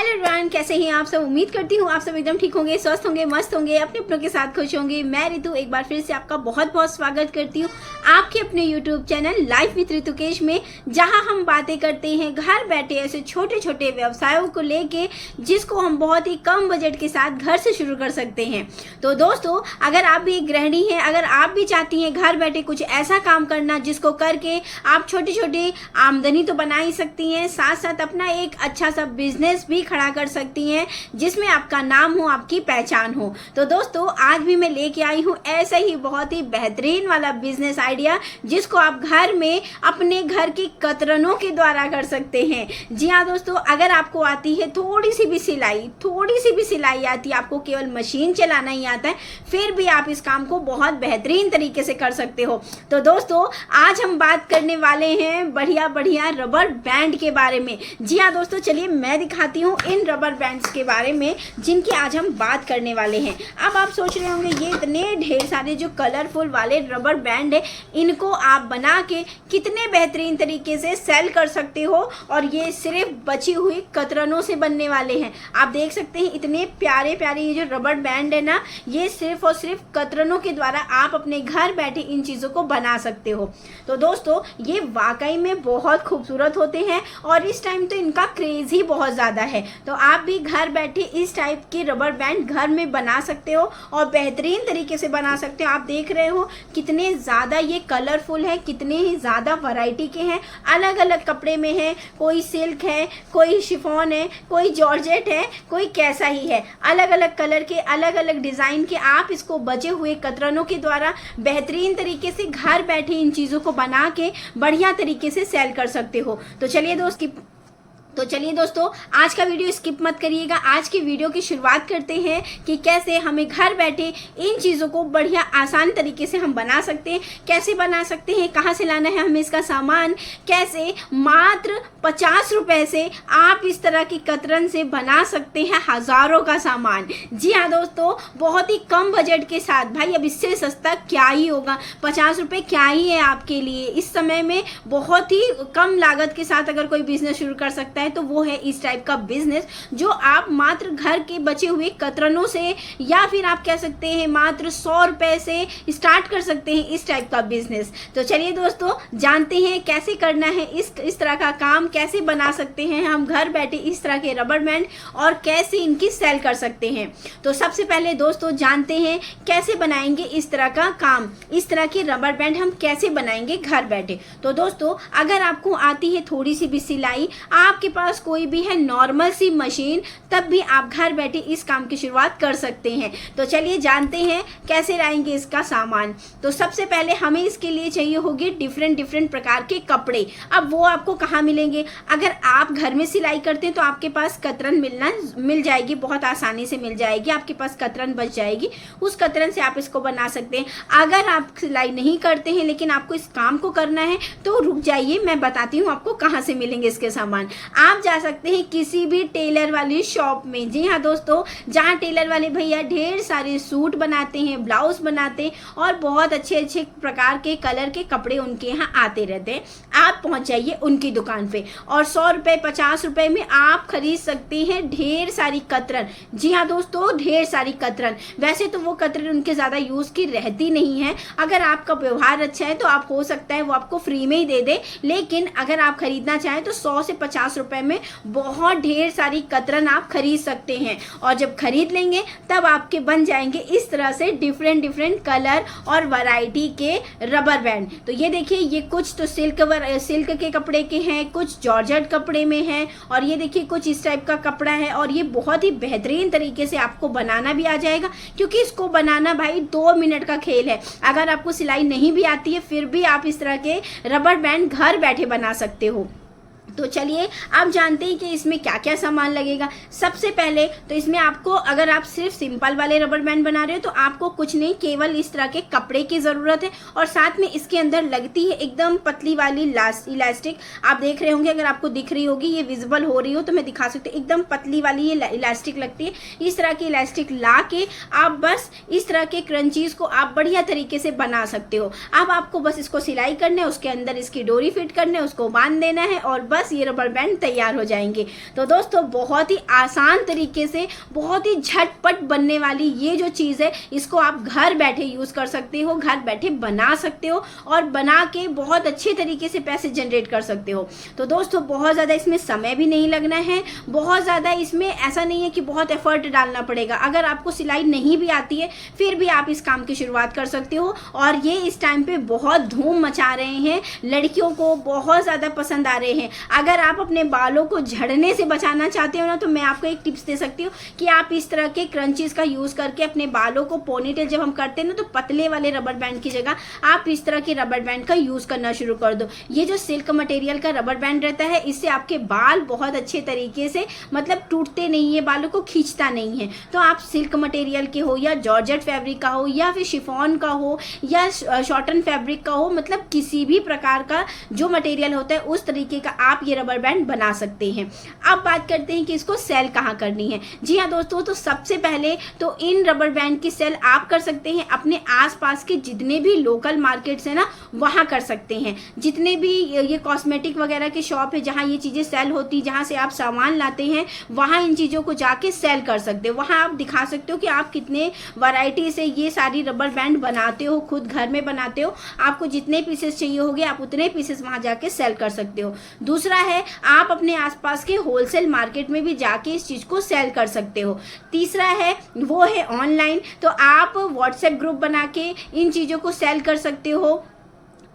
Hello everyone, कैसे हैं आप सब। उम्मीद करती हूँ आप सब एकदम ठीक होंगे, स्वस्थ होंगे, मस्त होंगे, अपने अपनों के साथ खुश होंगे। मैं रितु एक बार फिर से आपका बहुत बहुत स्वागत करती हूँ आपके अपने यूट्यूब चैनल लाइफ विद रितुकेश में, जहां हम बातें करते हैं घर बैठे ऐसे छोटे छोटे व्यवसायों को लेके जिसको हम बहुत ही कम बजट के साथ घर से शुरू कर सकते हैं। तो दोस्तों, अगर आप भी एक गृहिणी हैं, अगर आप भी चाहती हैं घर बैठे कुछ ऐसा काम करना जिसको करके आप छोटी छोटी आमदनी तो बना ही सकती हैं, साथ साथ अपना एक अच्छा सा बिजनेस भी खड़ा कर सकती हैं जिसमें आपका नाम हो, आपकी पहचान हो। तो दोस्तों, आज भी मैं लेके आई हूँ ऐसा ही बहुत ही बेहतरीन वाला बिजनेस आइडिया जिसको आप घर में अपने घर की कतरनों के द्वारा कर सकते हैं। जी हाँ दोस्तों, अगर आपको आती है थोड़ी सी भी सिलाई आती है, आपको केवल मशीन चलाना ही आता है, फिर भी आप इस काम को बहुत बेहतरीन तरीके से कर सकते हो। तो दोस्तों, आज हम बात करने वाले हैं बढ़िया बढ़िया रबर बैंड के बारे में। जी हाँ दोस्तों, चलिए मैं दिखाती हूँ इन रबर बैंड्स के बारे में जिनकी आज हम बात करने वाले हैं। अब आप सोच रहे होंगे ये इतने ढेर सारे जो कलरफुल वाले रबर बैंड है, इनको आप बना के कितने बेहतरीन तरीके से सेल कर सकते हो, और ये सिर्फ बची हुई कतरनों से बनने वाले हैं। आप देख सकते हैं इतने प्यारे प्यारे ये जो रबर बैंड है ना, ये सिर्फ और सिर्फ कतरनों के द्वारा आप अपने घर बैठे इन चीज़ों को बना सकते हो। तो दोस्तों, ये वाकई में बहुत खूबसूरत होते हैं और इस टाइम तो इनका क्रेज ही बहुत ज़्यादा है। तो आप भी घर बैठे इस टाइप के रबर बैंड घर में बना सकते हो और बेहतरीन तरीके से बना सकते हो। आप देख रहे हो कितने ज़्यादा ये कलरफुल है, कितने ही ज़्यादा वैरायटी के हैं, अलग अलग कपड़े में है, कोई सिल्क है, कोई शिफॉन है, कोई जॉर्जेट है, कोई कैसा ही है, अलग अलग कलर के, अलग अलग डिज़ाइन के। आप इसको बचे हुए कतरनों के द्वारा बेहतरीन तरीके से घर बैठे इन चीज़ों को बना के बढ़िया तरीके से सेल कर सकते हो। तो चलिए दोस्तों, आज का वीडियो स्किप मत करिएगा। आज की वीडियो की शुरुआत करते हैं कि कैसे हमें घर बैठे इन चीज़ों को बढ़िया आसान तरीके से हम बना सकते हैं। कैसे बना सकते हैं, कहाँ से लाना है हमें इसका सामान, कैसे मात्र 50 रुपए से आप इस तरह की कतरन से बना सकते हैं हज़ारों का सामान। जी हाँ दोस्तों, बहुत ही कम बजट के साथ। भाई अब इससे सस्ता क्या ही होगा, 50 रुपये क्या ही है आपके लिए। इस समय में बहुत ही कम लागत के साथ अगर कोई बिजनेस शुरू कर सकता है तो वो है इस टाइप का बिजनेस, जो आप मात्र घर के बचे हुए कतरनों से, या फिर आप कह सकते हैं मात्र 100 रुपए से स्टार्ट कर सकते हैं इस टाइप का बिजनेस। तो चलिए दोस्तों, जानते हैं कैसे करना है इस तरह का काम, कैसे बना सकते हैं हम घर बैठे इस तरह के रबर बैंड और कैसे इनकी सेल कर सकते हैं। तो सबसे पहले दोस्तों जानते हैं कैसे बनाएंगे इस तरह का काम, इस तरह के रबर बैंड हम कैसे बनाएंगे घर बैठे। तो दोस्तों, अगर आपको आती है थोड़ी सी भी सिलाई, आपके पास कोई भी है नॉर्मल सी मशीन, तब भी आप घर बैठे इस काम की शुरुआत कर सकते हैं। तो चलिए जानते हैं कैसे लाएंगे इसका सामान। तो सबसे पहले हमें इसके लिए चाहिए होगी डिफरेंट प्रकार के कपड़े। अब वो आपको कहाँ मिलेंगे, अगर आप घर में सिलाई करते हैं तो आपके पास कतरन मिल जाएगी, बहुत आसानी से मिल जाएगी, आपके पास कतरन बच जाएगी, उस कतरन से आप इसको बना सकते हैं। अगर आप सिलाई नहीं करते हैं लेकिन आपको इस काम को करना है तो रुक जाइए, मैं बताती हूँ आपको कहाँ से मिलेंगे इसके सामान। आप जा सकते हैं किसी भी टेलर वाली शॉप में। जी हाँ दोस्तों, जहाँ टेलर वाले भैया ढेर सारे सूट बनाते हैं, ब्लाउज बनाते हैं और बहुत अच्छे प्रकार के कलर के कपड़े उनके यहाँ आते रहते हैं। आप पहुँच जाइए उनकी दुकान पे और 100 रुपये 50 रुपये में आप खरीद सकते हैं ढेर सारी कतरन। जी हाँ दोस्तों, ढेर सारी कतरन। वैसे तो वो कतरन उनके ज़्यादा यूज़ की रहती नहीं है, अगर आपका व्यवहार अच्छा है तो आप हो सकता है वो आपको फ्री में ही दे दे, लेकिन अगर आप खरीदना चाहें तो 100 से 50 रुपए में बहुत ढेर सारी कतरन आप खरीद सकते हैं। और जब खरीद लेंगे तब आपके बन जाएंगे इस तरह से डिफरेंट कलर और वैरायटी के रबर बैंड। तो ये देखिए, ये कुछ तो सिल्क के कपड़े के हैं, कुछ जॉर्जेट कपड़े में हैं, और ये देखिए कुछ इस टाइप का कपड़ा है। और ये बहुत ही बेहतरीन तरीके से आपको बनाना भी आ जाएगा, क्योंकि इसको बनाना भाई 2 मिनट का खेल है। अगर आपको सिलाई नहीं भी आती है फिर भी आप इस तरह के रबर बैंड घर बैठे बना सकते हो। तो चलिए आप जानते हैं कि इसमें क्या क्या सामान लगेगा। सबसे पहले तो इसमें आपको, अगर आप सिर्फ सिंपल वाले रबर बैंड बना रहे हो तो आपको कुछ नहीं, केवल इस तरह के कपड़े की ज़रूरत है, और साथ में इसके अंदर लगती है एकदम पतली वाली इलास्टिक। आप देख रहे होंगे, अगर आपको दिख रही होगी, ये विजिबल हो रही हो तो मैं दिखा सकती हूँ, एकदम पतली वाली ये इलास्टिक लगती है। इस तरह की इलास्टिक ला के आप बस इस तरह के क्रंचीज़ को आप बढ़िया तरीके से बना सकते हो। अब आपको बस इसको सिलाई करना है, उसके अंदर इसकी डोरी फिट करना है, उसको बांध देना है और बस बस ये रबर बैंड तैयार हो जाएंगे। तो दोस्तों बहुत ही आसान तरीके से, बहुत ही झटपट बनने वाली ये जो चीज़ है, इसको आप घर बैठे यूज़ कर सकते हो, घर बैठे बना सकते हो और बना के बहुत अच्छे तरीके से पैसे जनरेट कर सकते हो। तो दोस्तों बहुत ज़्यादा इसमें समय भी नहीं लगना है, बहुत ज़्यादा इसमें ऐसा नहीं है कि बहुत एफर्ट डालना पड़ेगा। अगर आपको सिलाई नहीं भी आती है फिर भी आप इस काम की शुरुआत कर सकते हो। और ये इस टाइम पे बहुत धूम मचा रहे हैं, लड़कियों को बहुत ज़्यादा पसंद आ रहे हैं। अगर आप अपने बालों को झड़ने से बचाना चाहते हो ना, तो मैं आपको एक टिप्स दे सकती हूँ कि आप इस तरह के क्रंचीज का यूज़ करके अपने बालों को, पोनीटेल जब हम करते हैं ना, तो पतले वाले रबर बैंड की जगह आप इस तरह के रबर बैंड का यूज़ करना शुरू कर दो। ये जो सिल्क मटेरियल का रबर बैंड रहता है, इससे आपके बाल बहुत अच्छे तरीके से मतलब टूटते नहीं है, बालों को खींचता नहीं है। तो आप सिल्क मटेरियल के हो या जॉर्जेट फैब्रिक का हो या फिर शिफॉन का हो या शॉटन फैब्रिक का हो, मतलब किसी भी प्रकार का जो मटेरियल होता है उस तरीके का आप ये रबर बैंड बना सकते हैं। अब बात करते हैं कि इसको सेल कहाँ करनी है। जी हाँ दोस्तों, तो सबसे पहले तो इन रबर बैंड की सेल आप कर सकते हैं अपने आसपास के जितने भी लोकल मार्केट्स हैं ना, वहाँ कर सकते हैं। जितने भी ये कॉस्मेटिक वगैरह के शॉप है जहाँ ये चीज़ें सेल होती, जहाँ से आप सामान लाते हैं, वहाँ इन चीज़ों को जाके सेल कर सकते हो। वहाँ आप दिखा सकते हो कि आप कितने वैरायटी से ये सारी रबर बैंड बनाते हो, खुद घर में बनाते हो। आपको जितने पीसेस चाहिए होंगे आप उतने पीसेस वहाँ जाके सेल कर सकते हो। दूसरा है, आप अपने आसपास के होलसेल मार्केट में भी जाके इस चीज़ को सेल कर सकते हो। तीसरा है वो है ऑनलाइन, तो आप व्हाट्सएप ग्रुप बना के इन चीज़ों को सेल कर सकते हो।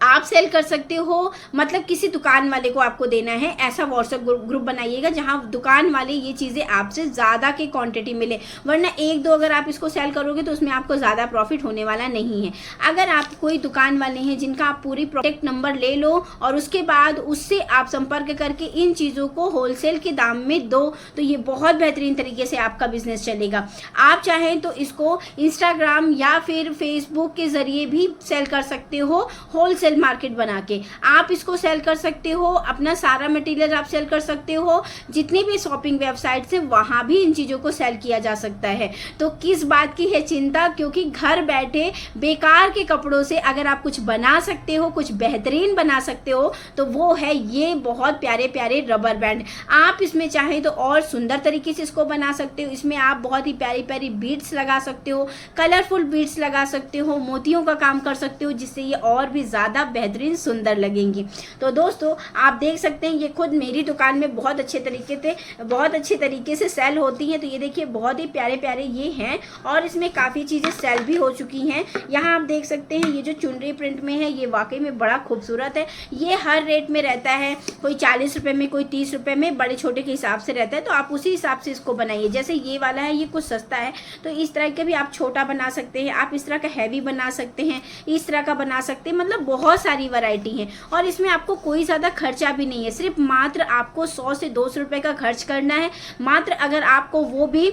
आप सेल कर सकते हो, मतलब किसी दुकान वाले को आपको देना है, ऐसा व्हाट्सएप ग्रुप बनाइएगा जहां दुकान वाले ये चीज़ें आपसे ज़्यादा की क्वांटिटी मिले। वरना एक दो अगर आप इसको सेल करोगे तो उसमें आपको ज़्यादा प्रॉफिट होने वाला नहीं है। अगर आप कोई दुकान वाले हैं जिनका आप पूरी प्रोडक्ट नंबर ले लो और उसके बाद उससे आप संपर्क करके इन चीज़ों को होलसेल के दाम में दो, तो ये बहुत बेहतरीन तरीके से आपका बिजनेस चलेगा। आप चाहें तो इसको इंस्टाग्राम या फिर फेसबुक के ज़रिए भी सेल कर सकते हो। होलसेल मार्केट बना के आप इसको सेल कर सकते हो। अपना सारा मटेरियल आप सेल कर सकते हो। जितनी भी शॉपिंग वेबसाइट्स है वहां भी इन चीजों को सेल किया जा सकता है। तो किस बात की है चिंता, क्योंकि घर बैठे बेकार के कपड़ों से अगर आप कुछ बना सकते हो, कुछ बेहतरीन बना सकते हो, तो वो है ये बहुत प्यारे प्यारे रबर बैंड। आप इसमें चाहे तो और सुंदर तरीके से इसको बना सकते हो। इसमें आप बहुत ही प्यारी प्यारी बीड्स लगा सकते हो, कलरफुल बीड्स लगा सकते हो, मोतियों का काम कर सकते हो, जिससे ये और भी ज्यादा बेहतरीन सुंदर लगेंगी। तो दोस्तों आप देख सकते हैं ये खुद मेरी दुकान में बहुत अच्छे तरीके से सेल होती हैं। तो ये देखिए बहुत ही प्यारे प्यारे ये हैं और इसमें काफ़ी चीज़ें सेल भी हो चुकी हैं। यहाँ आप देख सकते हैं ये जो चुनरी प्रिंट में है ये वाकई में बड़ा खूबसूरत है। ये हर रेट में रहता है, कोई 40 रुपये में, कोई 30 रुपये में, बड़े छोटे के हिसाब से रहता है। तो आप उसी हिसाब से इसको बनाइए। जैसे ये वाला है ये कुछ सस्ता है, तो इस तरह का भी आप छोटा बना सकते हैं, आप इस तरह का हैवी बना सकते हैं, इस तरह का बना सकते हैं। मतलब बहुत सारी वैरायटी है और इसमें आपको कोई ज़्यादा खर्चा भी नहीं है। सिर्फ मात्र आपको 100 से 200 रुपये का खर्च करना है। मात्र अगर आपको वो भी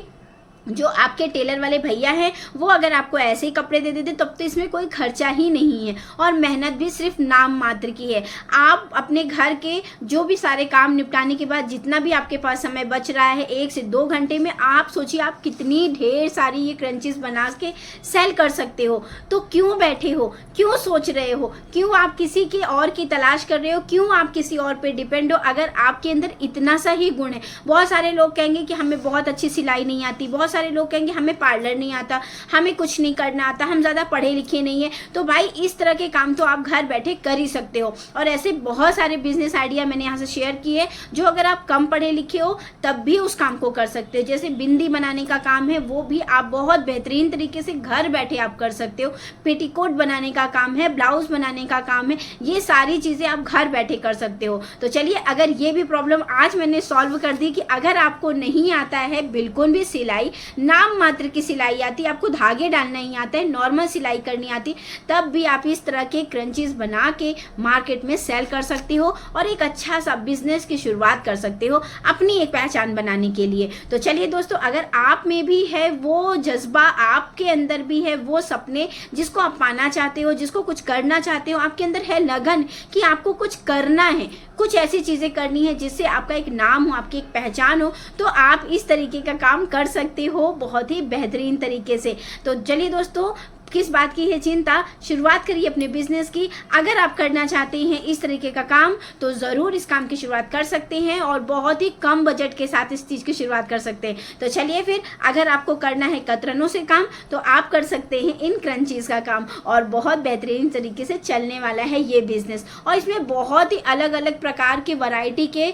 जो आपके टेलर वाले भैया हैं वो अगर आपको ऐसे ही कपड़े दे देते तब तो इसमें कोई खर्चा ही नहीं है और मेहनत भी सिर्फ नाम मात्र की है। आप अपने घर के जो भी सारे काम निपटाने के बाद जितना भी आपके पास समय बच रहा है 1 से 2 घंटे में, आप सोचिए आप कितनी ढेर सारी ये क्रंचीज बना के सेल कर सकते हो। तो क्यों बैठे हो, क्यों सोच रहे हो, क्यों आप किसी की और की तलाश कर रहे हो, क्यों आप किसी और पे डिपेंड हो, अगर आपके अंदर इतना सा ही गुण है। बहुत सारे लोग कहेंगे कि हमें बहुत अच्छी सिलाई नहीं आती, बहुत सारे लोग कहेंगे हमें पार्लर नहीं आता, हमें कुछ नहीं करना आता, हम ज़्यादा पढ़े लिखे नहीं है। तो भाई इस तरह के काम तो आप घर बैठे कर ही सकते हो। और ऐसे बहुत सारे बिजनेस आइडिया मैंने यहाँ से शेयर किए जो अगर आप कम पढ़े लिखे हो तब भी उस काम को कर सकते हो। जैसे बिंदी बनाने का काम है वो भी आप बहुत बेहतरीन तरीके से घर बैठे आप कर सकते हो। पेटीकोट बनाने का काम है, ब्लाउज बनाने का काम है, ये सारी चीज़ें आप घर बैठे कर सकते हो। तो चलिए, अगर ये भी प्रॉब्लम आज मैंने सॉल्व कर दी कि अगर आपको नहीं आता है बिल्कुल भी सिलाई, नाम मात्र की सिलाई आती, आपको धागे डालना नहीं आता है, नॉर्मल सिलाई करनी आती, तब भी आप इस तरह के क्रंचीज बना के मार्केट में सेल कर सकते हो और एक अच्छा सा बिजनेस की शुरुआत कर सकते हो अपनी एक पहचान बनाने के लिए। तो चलिए दोस्तों, अगर आप में भी है वो जज्बा, आपके अंदर भी है वो सपने जिसको आप पाना चाहते हो, जिसको कुछ करना चाहते हो, आपके अंदर है लगन कि आपको कुछ करना है, कुछ ऐसी चीज़ें करनी है जिससे आपका एक नाम हो, आपकी एक पहचान हो, तो आप इस तरीके का काम कर सकते हो बहुत ही बेहतरीन तरीके से। तो चलिए दोस्तों, किस बात की है चिंता, शुरुआत करिए अपने बिजनेस की। अगर आप करना चाहते हैं इस तरीके का काम तो ज़रूर इस काम की शुरुआत कर सकते हैं और बहुत ही कम बजट के साथ इस चीज़ की शुरुआत कर सकते हैं। तो चलिए फिर, अगर आपको करना है कतरनों से काम तो आप कर सकते हैं इन क्रंचीज़ का काम, और बहुत बेहतरीन तरीके से चलने वाला है ये बिजनेस। और इसमें बहुत ही अलग अलग प्रकार के वैरायटी के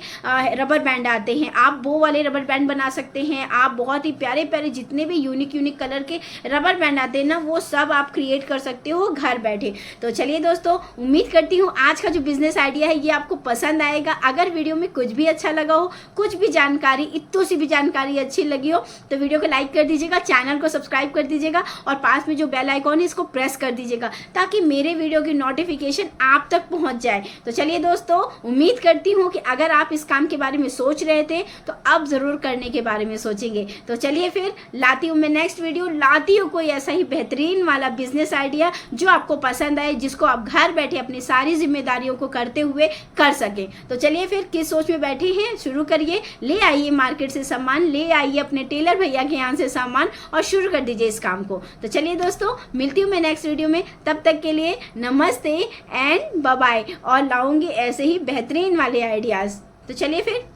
रबर बैंड आते हैं। आप वो वाले रबर बैंड बना सकते हैं, आप बहुत ही प्यारे प्यारे जितने भी यूनिक कलर के रबर बैंड आते हैं ना, वो सब आप क्रिएट कर सकते हो घर बैठे। तो चलिए दोस्तों, उम्मीद करती हूँ आज का जो बिजनेस आइडिया है ये आपको पसंद आएगा। अगर वीडियो में कुछ भी अच्छा लगा हो, कुछ भी जानकारी, इतनी सी भी जानकारी अच्छी लगी हो तो वीडियो को लाइक कर दीजिएगा, चैनल को सब्सक्राइब कर दीजिएगा और पास में जो बेल आइकॉन है इसको प्रेस कर दीजिएगा ताकि मेरे वीडियो की नोटिफिकेशन आप तक पहुंच जाए। तो चलिए दोस्तों, उम्मीद करती हूँ कि अगर आप इस काम के बारे में सोच रहे थे तो अब ज़रूर करने के बारे में सोचेंगे। तो चलिए फिर, लाती हूँ मैं नेक्स्ट वीडियो, लाती हूँ कोई ऐसा ही बेहतरीन वाला बिजनेस आइडिया जो आपको पसंद आए, जिसको आप घर बैठे अपनी सारी जिम्मेदारियों को करते हुए कर सकें। तो चलिए फिर, किस सोच में बैठे हैं, शुरू करिए। ले आइए मार्केट से सामान, ले आइए अपने टेलर भैया के यहाँ से सामान और शुरू कर दीजिए इस काम को। तो चलिए दोस्तों, मिलती हूँ मैं नेक्स्ट वीडियो में। तब तक के लिए नमस्ते एंड बाय बाय, और लाऊंगी ऐसे ही बेहतरीन वाले आइडियाज़। तो चलिए फिर।